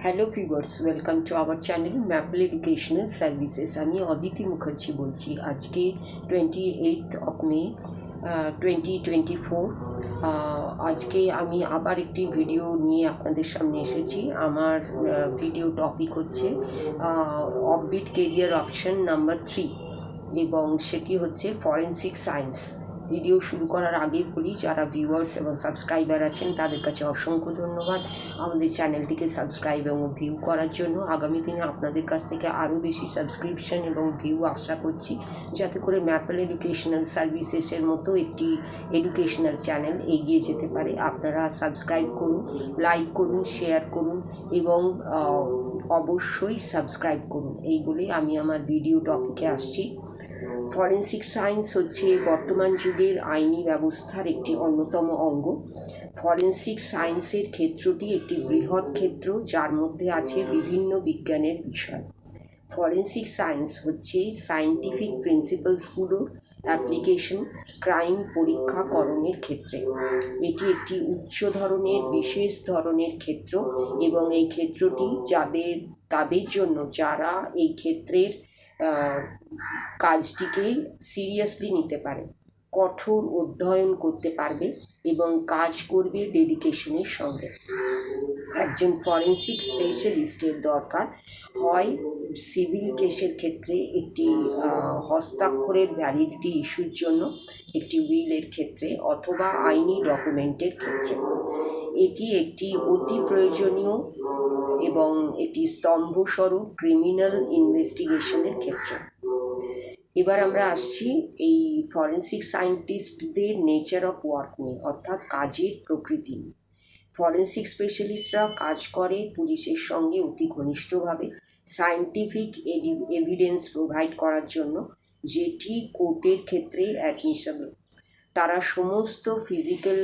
Hello viewers, welcome to our channel maple educational services. আমি অদিতি মুখার্জি বলছি। আজকে 28 মে 2024। আজকে আমি আবার একটি ভিডিও নিয়ে আপনাদের সামনে এসেছি। আমার ভিডিও টপিক হচ্ছে অফবিট কেরিয়ার অপশন নাম্বার 3 এবং সেটি হচ্ছে ফরেনসিক সায়েন্স। ভিডিও শুরু করার আগে বলি, যারা ভিউয়ার্স এবং সাবস্ক্রাইবার আছেন তাদের কাছে অসংখ্য ধন্যবাদ আমাদের চ্যানেলটিকে সাবস্ক্রাইব এবং ভিউ করার জন্য। আগামী দিনে আপনাদের কাছ থেকে আরও বেশি সাবস্ক্রিপশন এবং ভিউ আশা করছি, যাতে করে ম্যাপল এডুকেশনাল সার্ভিসেসের মতো একটি এডুকেশনাল চ্যানেল এগিয়ে যেতে পারে। আপনারা সাবস্ক্রাইব করুন, লাইক করুন, শেয়ার করুন এবং অবশ্যই সাবস্ক্রাইব করুন। এই বলে আমি আমার ভিডিও টপিকে আসছি। ফরেনসিক সায়েন্স হচ্ছে বর্তমান যুগের আইনি ব্যবস্থার একটি অন্যতম অঙ্গ। ফরেনসিক সায়েন্সের ক্ষেত্রটি একটি বৃহৎ ক্ষেত্র, যার মধ্যে আছে বিভিন্ন বিজ্ঞানের বিষয়। ফরেনসিক সায়েন্স হচ্ছে সায়েন্টিফিক প্রিন্সিপালসগুলোর অ্যাপ্লিকেশন ক্রাইম পরীক্ষাকরণের ক্ষেত্রে। এটি একটি উচ্চ ধরনের বিশেষ ধরনের ক্ষেত্র এবং এই ক্ষেত্রটি তাদের জন্য যারা এই ক্ষেত্রের কাজটিকে সিরিয়াসলি নিতে পারে, কঠোর অধ্যয়ন করতে পারবে এবং কাজ করবে ডেডিকেশনের সঙ্গে। একজন ফরেনসিক স্পেশালিস্টের দরকার হয় সিভিল কেসের ক্ষেত্রে একটি হস্তাক্ষরের ভ্যালিডিটি ইস্যুর জন্য, একটি উইলের ক্ষেত্রে, অথবা আইনি ডকুমেন্টের ক্ষেত্রে। এটি একটি অতি প্রয়োজনীয় এবং একটি স্তম্ভস্বরূপ ক্রিমিনাল ইনভেস্টিগেশনের ক্ষেত্রে। এবার আমরা আসছি এই ফরেনসিক সায়েন্টিস্টদের নেচার অফ ওয়ার্ক নিয়ে, অর্থাৎ কাজের প্রকৃতি নিয়ে। ফরেনসিক স্পেশালিস্টরা কাজ করে পুলিশের সঙ্গে অতি ঘনিষ্ঠভাবে সায়েন্টিফিক এভিডেন্স প্রোভাইড করার জন্য, যেটি কোর্টের ক্ষেত্রে অ্যাডমিসেবল। তারা সমস্ত ফিজিক্যাল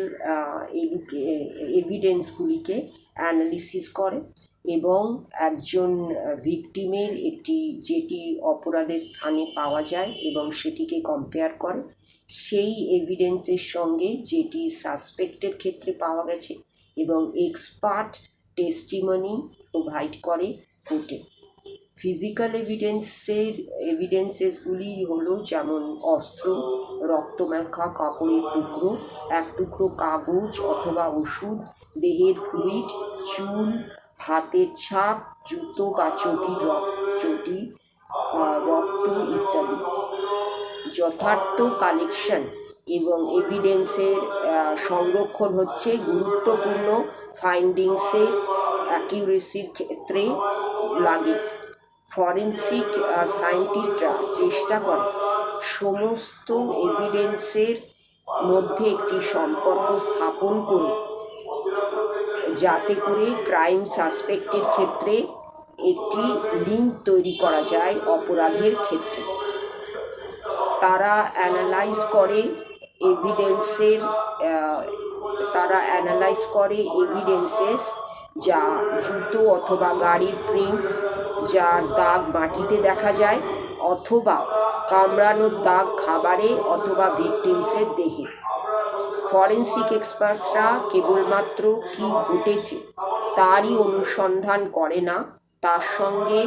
এভিডেন্সগুলিকে অ্যানালিসিস করে এবং একজন ভিকটিমের যেটি অপরাধের স্থানে পাওয়া যায় এবং সেটিকে কম্পেয়ার করে সেই এভিডেন্সের সঙ্গে যেটি সাসপেক্টের ক্ষেত্রে পাওয়া গেছে এবং এক্সপার্ট টেস্টিমনি প্রোভাইড করে কোর্টে। ফিজিক্যাল এভিডেন্সেসগুলি হলো যেমন অস্ত্র, রক্তমাখা কাপড়ের টুকরো, এক টুকরো কাগজ অথবা ওষুধ, দেহের ফ্লুইড, চুল, হাতের ছাপ, জুতো বা চটি, রক্ত ইত্যাদি। যথার্থ কালেকশন এবং এভিডেন্সের সংরক্ষণ হচ্ছে গুরুত্বপূর্ণ ফাইন্ডিংসের অ্যাকিউরেসির ক্ষেত্রে লাগে। ফরেনসিক সায়েন্টিস্টরা চেষ্টা করে সমস্ত এভিডেন্সের মধ্যে একটি সম্পর্ক স্থাপন করে, যাতে করে ক্রাইম সাসপেক্টের ক্ষেত্রে একটি লিঙ্ক তৈরি করা যায় অপরাধের ক্ষেত্রে। তারা অ্যানালাইজ করে এভিডেন্সেস যা জুতো অথবা গাড়ির প্রিন্টস, যার দাগ মাটিতে দেখা যায়, অথবা কামড়ানোর দাগ খাবারে অথবা ভিকটিমসের দেহে। ফরেনসিক এক্সপার্টসরা কেবলমাত্র কী ঘটেছে তারই অনুসন্ধান করে না, তার সঙ্গে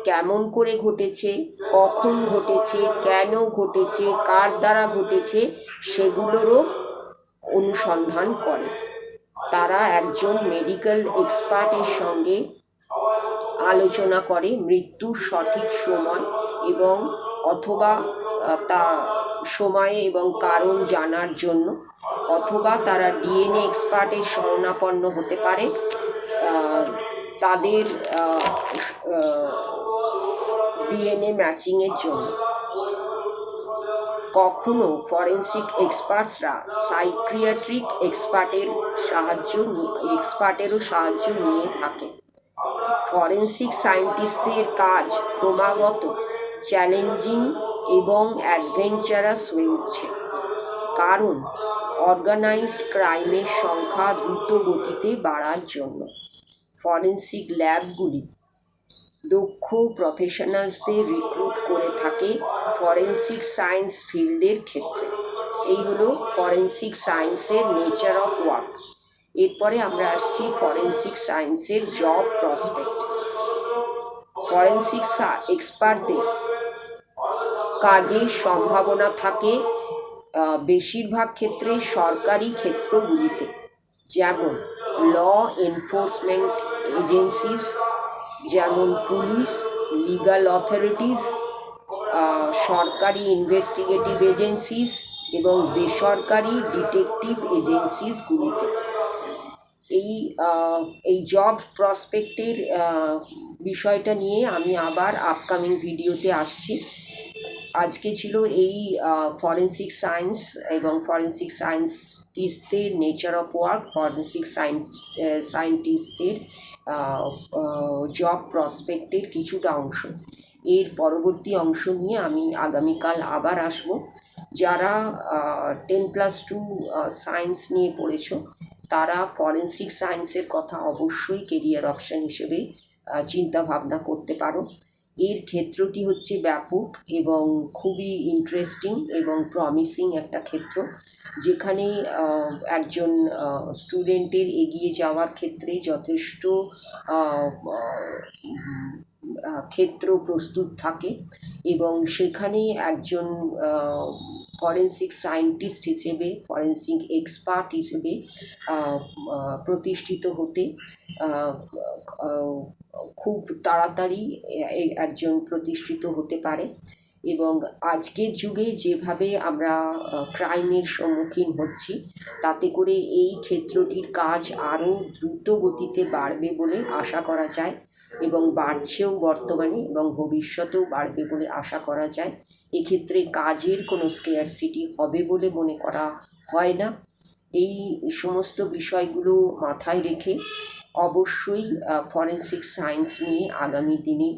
কেমন করে ঘটেছে, কখন ঘটেছে, কেন ঘটেছে, কার দ্বারা ঘটেছে সেগুলোরও অনুসন্ধান করে। তারা একজন মেডিকেল এক্সপার্টের সঙ্গে আলোচনা করে মৃত্যুর সঠিক সময় এবং অথবা তা সময়ে এবং কারণ জানার জন্য, অথবা তারা ডিএনএ এক্সপার্টের শরণাপন্ন হতে পারে তাদের ডিএনএ ম্যাচিংয়ের জন্য। কখনো ফরেনসিক এক্সপার্টসরা সাইকিয়াট্রিক এক্সপার্টেরও সাহায্য নিয়ে থাকে। ফরেনসিক সায়েন্টিস্টদের কাজ ক্রমাগত চ্যালেঞ্জিং এবং অ্যাডভেঞ্চারাস হয়ে উঠছে, কারণ অর্গানাইজড ক্রাইমের সংখ্যা দ্রুত গতিতে বাড়ার জন্য। ফরেনসিক ল্যাবগুলি দক্ষ প্রফেশনালসদের রিক্রুট করে থাকে ফরেনসিক সায়েন্স ফিল্ডের ক্ষেত্রে। এই হলো ফরেনসিক সায়েন্সের নেচার অফ ওয়ার্ক। এরপরে আমরা আসছি ফরেন্সিক সায়েন্সের জব প্রসপেক্ট। ফরেন্সিক এক্সপার্টদের কাজের সম্ভাবনা থাকে বেশিরভাগ ক্ষেত্রে সরকারি ক্ষেত্রগুলিতে, যেমন ল এনফোর্সমেন্ট এজেন্সিস, যেমন পুলিশ, লিগাল অথরিটিস, সরকারি ইনভেস্টিগেটিভ এজেন্সিস এবং বেসরকারি ডিটেকটিভ এজেন্সিসগুলিতে। এই জব প্রসপেক্টের বিষয়টা নিয়ে আমি আবার আপকামিং ভিডিওতে আসছি। আজকে ছিল এই ফরেন্সিক সায়েন্স এবং ফরেন্সিক সায়েন্টিস্টদের নেচার অফ ওয়ার্ক, ফরেন্সিক সায়েন্টিস্টদের জব প্রসপেক্টের কিছুটা অংশ। এর পরবর্তী অংশ নিয়ে আমি আগামীকাল আবার আসব। যারা 10+2 সায়েন্স নিয়ে পড়েছ তারা ফরেন্সিক সায়েন্সের কথা অবশ্যই কেরিয়ার অপশন হিসেবে চিন্তা ভাবনা করতে পারো। এর ক্ষেত্রটি হচ্ছে ব্যাপক এবং খুবই ইন্টারেস্টিং এবং প্রমিসিং একটা ক্ষেত্র, যেখানে একজন স্টুডেন্টের এগিয়ে যাওয়ার ক্ষেত্রে যথেষ্ট ক্ষেত্র প্রস্তুত থাকে এবং সেখানে একজন ফরেন্সিক সায়েন্টিস্ট হিসেবে, ফরেন্সিক এক্সপার্ট হিসেবে প্রতিষ্ঠিত হতে খুব তাড়াতাড়ি একজন প্রতিষ্ঠিত হতে পারে। এবং আজকের যুগে যেভাবে আমরা ক্রাইমের সম্মুখীন হচ্ছি, তাতে করে এই ক্ষেত্রটির কাজ আরও দ্রুত গতিতে বাড়বে বলে আশা করা যায় এবং বাড়ছেও বর্তমানে এবং ভবিষ্যতেও বাড়বে বলে আশা করা যায়। এক্ষেত্রে কাজের কোনো স্কেয়ারসিটি হবে বলে মনে করা হয় না। এই সমস্ত বিষয়গুলো মাথায় রেখে অবশ্যই ফরেন্সিক সায়েন্স নিয়ে আগামী দিনে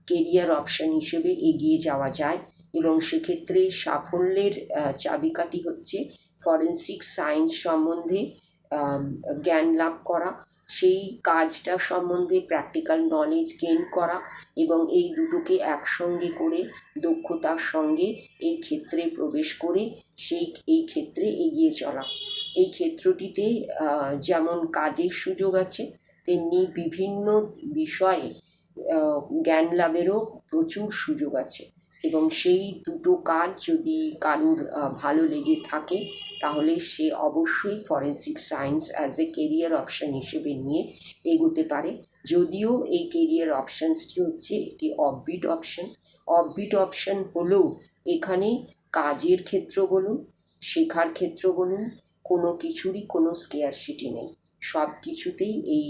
কেরিয়ার অপশন হিসেবে এগিয়ে যাওয়া যায় এবং সেক্ষেত্রে সাফল্যের চাবিকাঠি হচ্ছে ফরেন্সিক সায়েন্স সম্বন্ধে জ্ঞান লাভ করা, সেই কাজটা সম্বন্ধে প্র্যাকটিক্যাল নলেজ গেইন করা এবং এই দুটোকে একসঙ্গে করে দক্ষতার সঙ্গে এই ক্ষেত্রে প্রবেশ করে এই ক্ষেত্রে এগিয়ে চলা। এই ক্ষেত্রটিতে যেমন কাজের সুযোগ আছে, তেমনি বিভিন্ন বিষয়ে জ্ঞান লাভেরও প্রচুর সুযোগ আছে এবং সেই দুটো কাজ যদি কারুর ভালো লেগে থাকে তাহলে সে অবশ্যই forensic science as a career option হিসেবে নিয়ে এগোতে পারে। যদিও এই কেরিয়ার অপশানসটি হচ্ছে একটি অফবিট অপশন হলেও এখানে কাজের ক্ষেত্র বলুন, শেখার ক্ষেত্র বলুন, কোনো কিছুরই কোনো স্কেয়ারসিটি নেই। সব কিছুতেই এই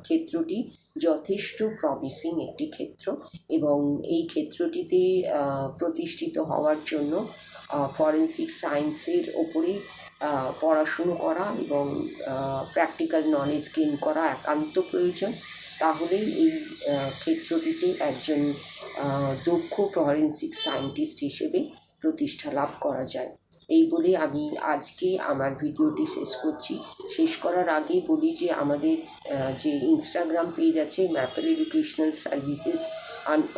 ক্ষেত্রটি যথেষ্ট প্রমিসিং একটি ক্ষেত্র এবং এই ক্ষেত্রটিতে প্রতিষ্ঠিত হওয়ার জন্য ফরেন্সিক সায়েন্সের ওপরে পড়াশুনো করা এবং প্র্যাকটিক্যাল নলেজ গেইন করা একান্ত প্রয়োজন। তাহলেই এই ক্ষেত্রটিতে একজন দক্ষ ফরেন্সিক সায়েন্টিস্ট হিসেবে প্রতিষ্ঠা লাভ করা যায়। এই বলে আমি আজকে আমার ভিডিওটি শেষ করছি। শেষ করার আগে বলি যে আমাদের যে ইনস্টাগ্রাম পেজ আছে maple educational services,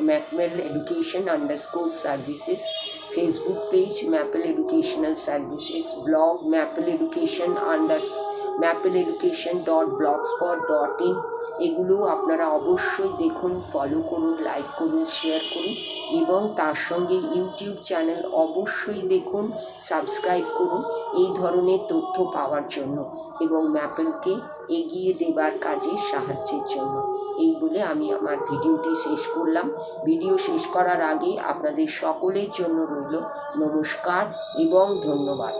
maple education _services, Facebook page maple educational services, blog mappleeducation.blogspot.in, এগুলো আপনারা অবশ্যই দেখুন, ফলো করুন, লাইক করুন, শেয়ার করুন এবং তার সঙ্গে ইউটিউব চ্যানেল অবশ্যই দেখুন, সাবস্ক্রাইব করুন এই ধরনের তথ্য পাওয়ার জন্য এবং ম্যাপেলকে এগিয়ে দেবার কাজে সাহায্যের জন্য। এই বলে আমি আমার ভিডিওটি শেষ করলাম। ভিডিও শেষ করার আগে আপনাদের সকলের জন্য রইল নমস্কার এবং ধন্যবাদ।